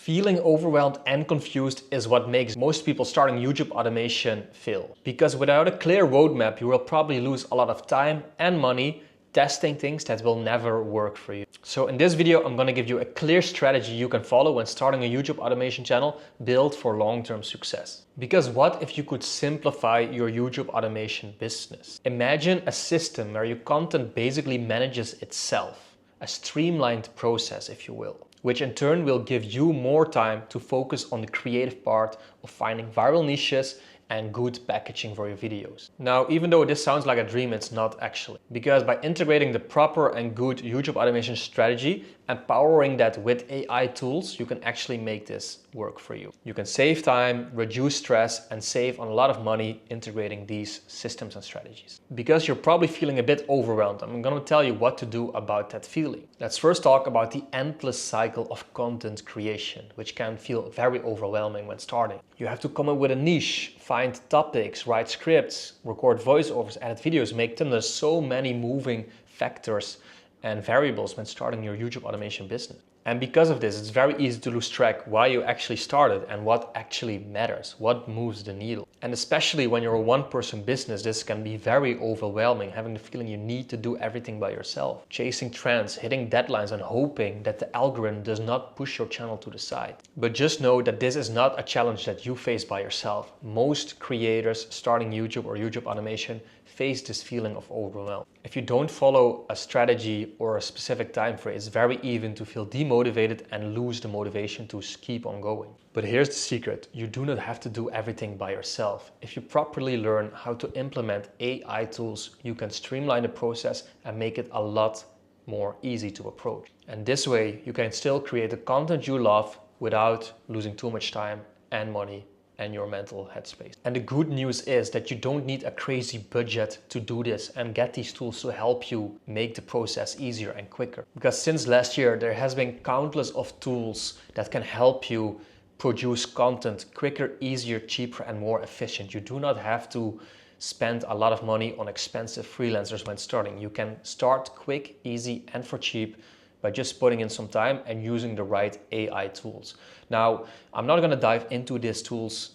Feeling overwhelmed and confused is what makes most people starting YouTube automation fail. Because without a clear roadmap, you will probably lose a lot of time and money testing things that will never work for you. So in this video, I'm going to give you a clear strategy you can follow when starting a YouTube automation channel built for long-term success. Because what if you could simplify your YouTube automation business? Imagine a system where your content basically manages itself, a streamlined process, if you will, which in turn will give you more time to focus on the creative part of finding viral niches and good packaging for your videos. Now, even though this sounds like a dream, it's not actually. Because by integrating the proper and good YouTube automation strategy and powering that with AI tools, you can actually make this work for you. You can save time, reduce stress, and save on a lot of money integrating these systems and strategies. Because you're probably feeling a bit overwhelmed, I'm gonna tell you what to do about that feeling. Let's first talk about the endless cycle of content creation, which can feel very overwhelming when starting. You have to come up with a niche, find topics, write scripts, record voiceovers, edit videos, make them. There's so many moving factors and variables when starting your YouTube automation business. And because of this, it's very easy to lose track why you actually started and what actually matters, what moves the needle. And especially when you're a one-person business, this can be very overwhelming, having the feeling you need to do everything by yourself, chasing trends, hitting deadlines, and hoping that the algorithm does not push your channel to the side. But just know that this is not a challenge that you face by yourself. Most creators starting YouTube or YouTube automation face this feeling of overwhelm. If you don't follow a strategy or a specific time frame, it's very easy to feel demotivated and lose the motivation to keep on going. But here's the secret. You do not have to do everything by yourself. If you properly learn how to implement AI tools, you can streamline the process and make it a lot more easy to approach. And this way, you can still create the content you love without losing too much time and money and your mental headspace. And the good news is that you don't need a crazy budget to do this and get these tools to help you make the process easier and quicker. Because since last year, there has been countless of tools that can help you produce content quicker, easier, cheaper, and more efficient. You do not have to spend a lot of money on expensive freelancers when starting. You can start quick, easy, and for cheap by just putting in some time and using the right AI tools. Now, I'm not gonna dive into these tools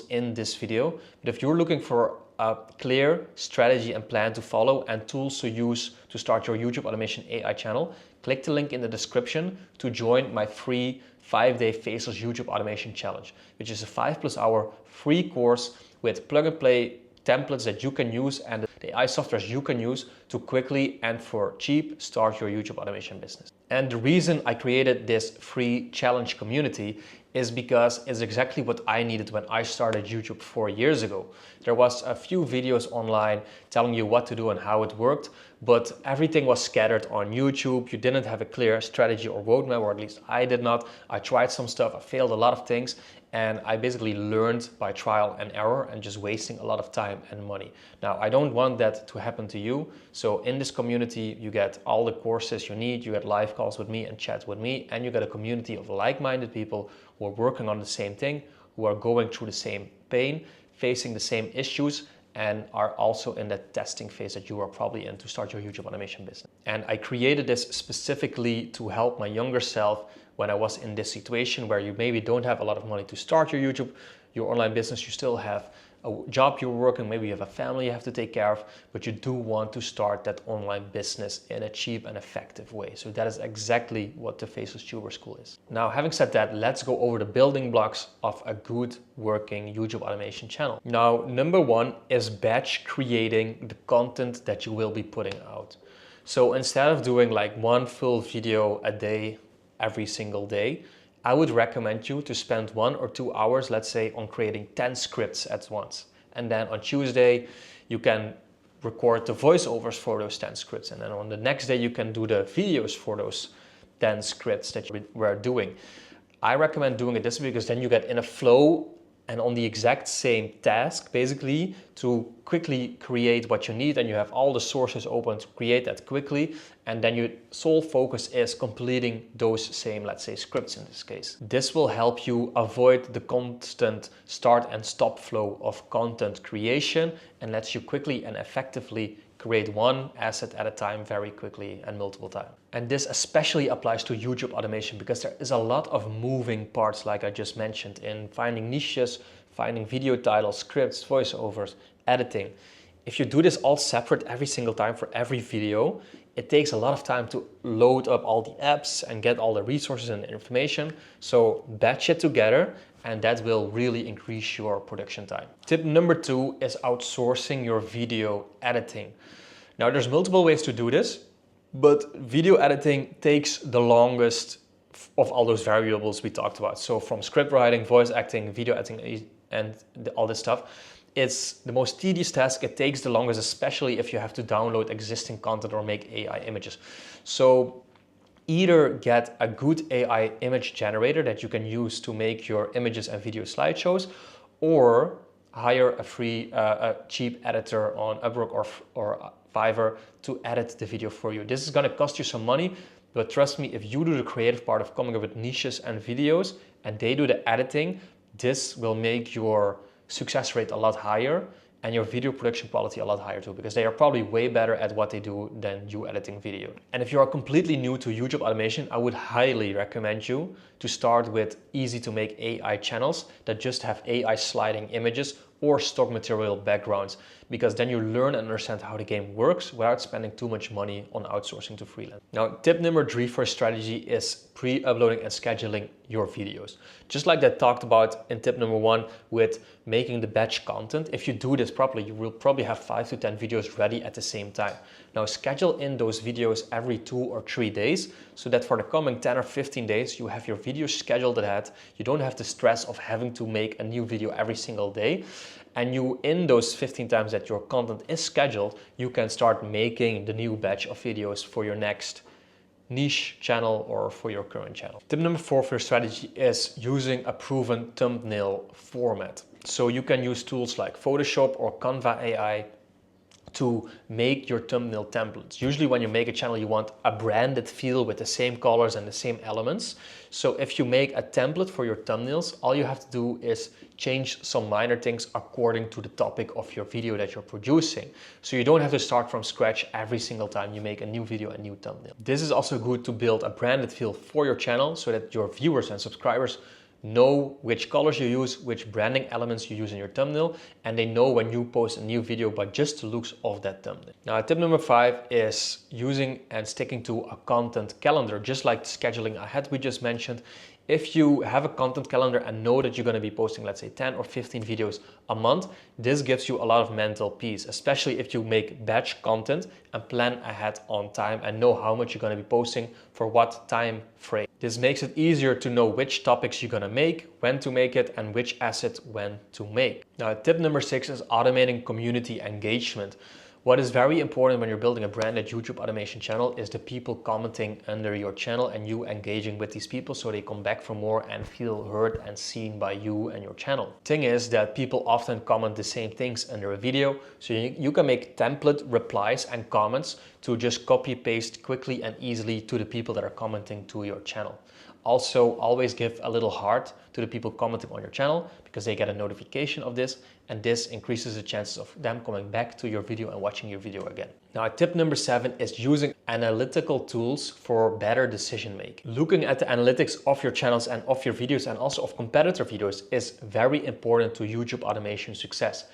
in this video, but if you're looking for a clear strategy and plan to follow and tools to use to start your YouTube automation AI channel, click the link in the description to join my free 5-day Faceless YouTube Automation Challenge, which is a 5+ hour free course with plug and play templates that you can use and the AI softwares you can use to quickly and for cheap start your YouTube automation business. And the reason I created this free challenge community is because it's exactly what I needed when I started YouTube 4 years ago. There was a few videos online telling you what to do and how it worked, but everything was scattered on YouTube. You didn't have a clear strategy or roadmap, or at least I did not. I tried some stuff, I failed a lot of things, and I basically learned by trial and error and just wasting a lot of time and money. Now, I don't want that to happen to you. So in this community, you get all the courses you need, you get live calls with me and chats with me, and you get a community of like-minded people who are working on the same thing, who are going through the same pain, facing the same issues, and are also in that testing phase that you are probably in to start your YouTube automation business. And I created this specifically to help my younger self when I was in this situation where you maybe don't have a lot of money to start your YouTube, your online business, you still have a job you're working, maybe you have a family you have to take care of, but you do want to start that online business in a cheap and effective way. So that is exactly what the Faceless Tuber School is. Now, having said that, let's go over the building blocks of a good working YouTube automation channel. Now, number one is batch creating the content that you will be putting out. So instead of doing like one full video a day, every single day, I would recommend you to spend 1 or 2 hours, let's say, on creating 10 scripts at once. And then on Tuesday, you can record the voiceovers for those 10 scripts. And then on the next day, you can do the videos for those 10 scripts that you were doing. I recommend doing it this way because then you get in a flow and on the exact same task, basically, to quickly create what you need, and you have all the sources open to create that quickly, and then your sole focus is completing those same, let's say, scripts in this case. This will help you avoid the constant start and stop flow of content creation and lets you quickly and effectively create one asset at a time very quickly and multiple times. And this especially applies to YouTube automation because there is a lot of moving parts, like I just mentioned, in finding niches, finding video titles, scripts, voiceovers, editing. If you do this all separate every single time for every video, it takes a lot of time to load up all the apps and get all the resources and information. So batch it together, and that will really increase your production time. Tip number 2 is outsourcing your video editing. Now there's multiple ways to do this, but video editing takes the longest of all those variables we talked about. So from script writing, voice acting, video editing, and all this stuff, it's the most tedious task. It takes the longest, especially if you have to download existing content or make AI images. So either get a good AI image generator that you can use to make your images and video slideshows, or hire a free, cheap editor on Upwork or Fiverr to edit the video for you. This is going to cost you some money, but trust me, if you do the creative part of coming up with niches and videos and they do the editing, this will make your success rate a lot higher and your video production quality a lot higher too, because they are probably way better at what they do than you editing video. And if you are completely new to YouTube automation, I would highly recommend you to start with easy to make AI channels that just have AI sliding images or stock material backgrounds, because then you learn and understand how the game works without spending too much money on outsourcing to freelance. Now, tip number 3 for strategy is pre-uploading and scheduling your videos. Just like that talked about in tip number 1 with making the batch content, if you do this properly, you will probably have 5 to 10 videos ready at the same time. Now, schedule in those videos every 2 or 3 days so that for the coming 10 or 15 days, you have your videos scheduled ahead. You don't have the stress of having to make a new video every single day. And you, in those 15 times that your content is scheduled, you can start making the new batch of videos for your next niche channel or for your current channel. Tip number 4 for your strategy is using a proven thumbnail format. So you can use tools like Photoshop or Canva AI to make your thumbnail templates. Usually when you make a channel, you want a branded feel with the same colors and the same elements. So if you make a template for your thumbnails, all you have to do is change some minor things according to the topic of your video that you're producing. So you don't have to start from scratch every single time you make a new video, a new thumbnail. This is also good to build a branded feel for your channel so that your viewers and subscribers know which colors you use, which branding elements you use in your thumbnail, and they know when you post a new video by just the looks of that thumbnail. Now, tip number 5 is using and sticking to a content calendar, just like scheduling ahead we just mentioned. If you have a content calendar and know that you're going to be posting, let's say 10 or 15 videos a month, this gives you a lot of mental peace, especially if you make batch content and plan ahead on time and know how much you're going to be posting for what time frame. This makes it easier to know which topics you're going to make, when to make it, and which asset when to make. Now, tip number 6 is automating community engagement. What is very important when you're building a branded YouTube automation channel is the people commenting under your channel and you engaging with these people so they come back for more and feel heard and seen by you and your channel. Thing is that people often comment the same things under a video, so you can make template replies and comments to just copy paste quickly and easily to the people that are commenting to your channel. Also, always give a little heart to the people commenting on your channel because they get a notification of this, and this increases the chances of them coming back to your video and watching your video again. Now, tip number 7 is using analytical tools for better decision making. Looking at the analytics of your channels and of your videos and also of competitor videos is very important to YouTube automation success.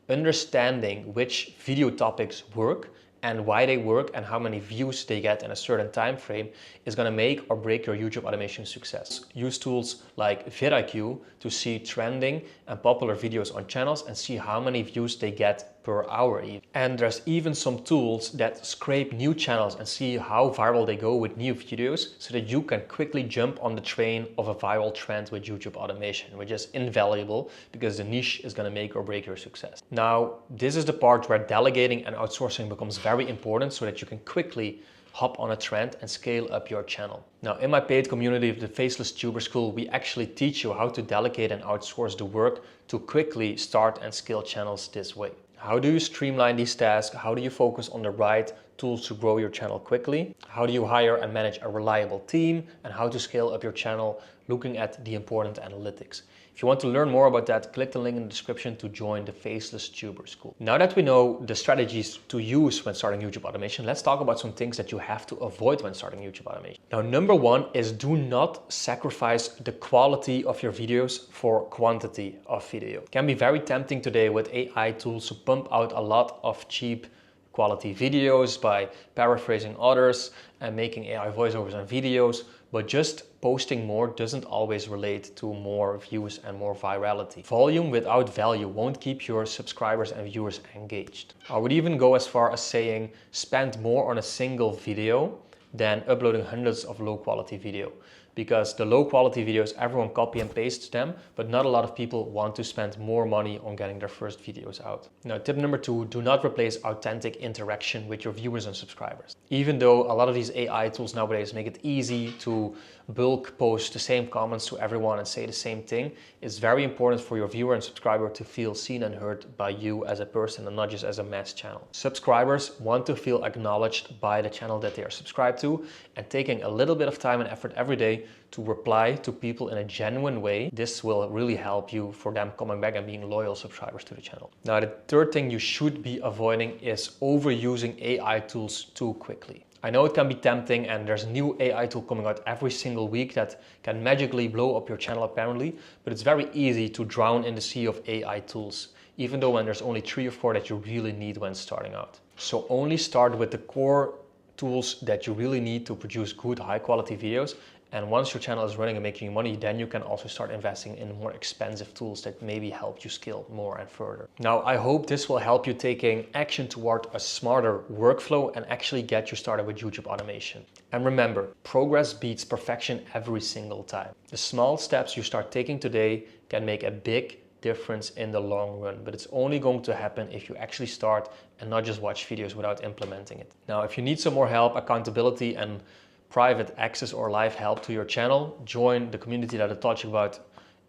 Understanding which video topics work and why they work and how many views they get in a certain time frame is going to make or break your YouTube automation success. Use tools like vidIQ to see trending and popular videos on channels and see how many views they get per hour even. And there's even some tools that scrape new channels and see how viral they go with new videos so that you can quickly jump on the train of a viral trend with YouTube automation, which is invaluable because the niche is going to make or break your success. Now, this is the part where delegating and outsourcing becomes very important so that you can quickly hop on a trend and scale up your channel. Now, in my paid community of the Faceless Tuber School, we actually teach you how to delegate and outsource the work to quickly start and scale channels this way. How do you streamline these tasks? How do you focus on the right tools to grow your channel quickly? How do you hire and manage a reliable team? And how to scale up your channel looking at the important analytics. If you want to learn more about that, click the link in the description to join the Faceless Tuber School. Now that we know the strategies to use when starting YouTube automation, let's talk about some things that you have to avoid when starting YouTube automation. Now, number one is do not sacrifice the quality of your videos for quantity of video. It can be very tempting today with AI tools to pump out a lot of cheap quality videos by paraphrasing others and making AI voiceovers on videos, but just posting more doesn't always relate to more views and more virality. Volume without value won't keep your subscribers and viewers engaged. I would even go as far as saying spend more on a single video than uploading hundreds of low quality video. Because the low quality videos, everyone copy and pastes them, but not a lot of people want to spend more money on getting their first videos out. Now, tip number two, do not replace authentic interaction with your viewers and subscribers. Even though a lot of these AI tools nowadays make it easy to bulk post the same comments to everyone and say the same thing, it's very important for your viewer and subscriber to feel seen and heard by you as a person and not just as a mass channel. Subscribers want to feel acknowledged by the channel that they are subscribed to, and taking a little bit of time and effort every day to reply to people in a genuine way, this will really help you for them coming back and being loyal subscribers to the channel. Now, the third thing you should be avoiding is overusing AI tools too quickly. I know it can be tempting, and there's a new AI tool coming out every single week that can magically blow up your channel apparently, but it's very easy to drown in the sea of AI tools, even though when there's only 3 or 4 that you really need when starting out. So only start with the core tools that you really need to produce good, high quality videos. And once your channel is running and making you money, then you can also start investing in more expensive tools that maybe help you scale more and further. Now, I hope this will help you taking action toward a smarter workflow and actually get you started with YouTube automation. And remember, progress beats perfection every single time. The small steps you start taking today can make a big difference in the long run, but it's only going to happen if you actually start and not just watch videos without implementing it. Now, if you need some more help, accountability, and private access or live help to your channel, join the community that I taught you about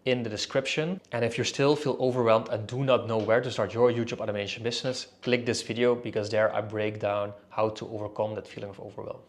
in the description. And if you still feel overwhelmed and do not know where to start your YouTube automation business, click this video, because there I break down how to overcome that feeling of overwhelm.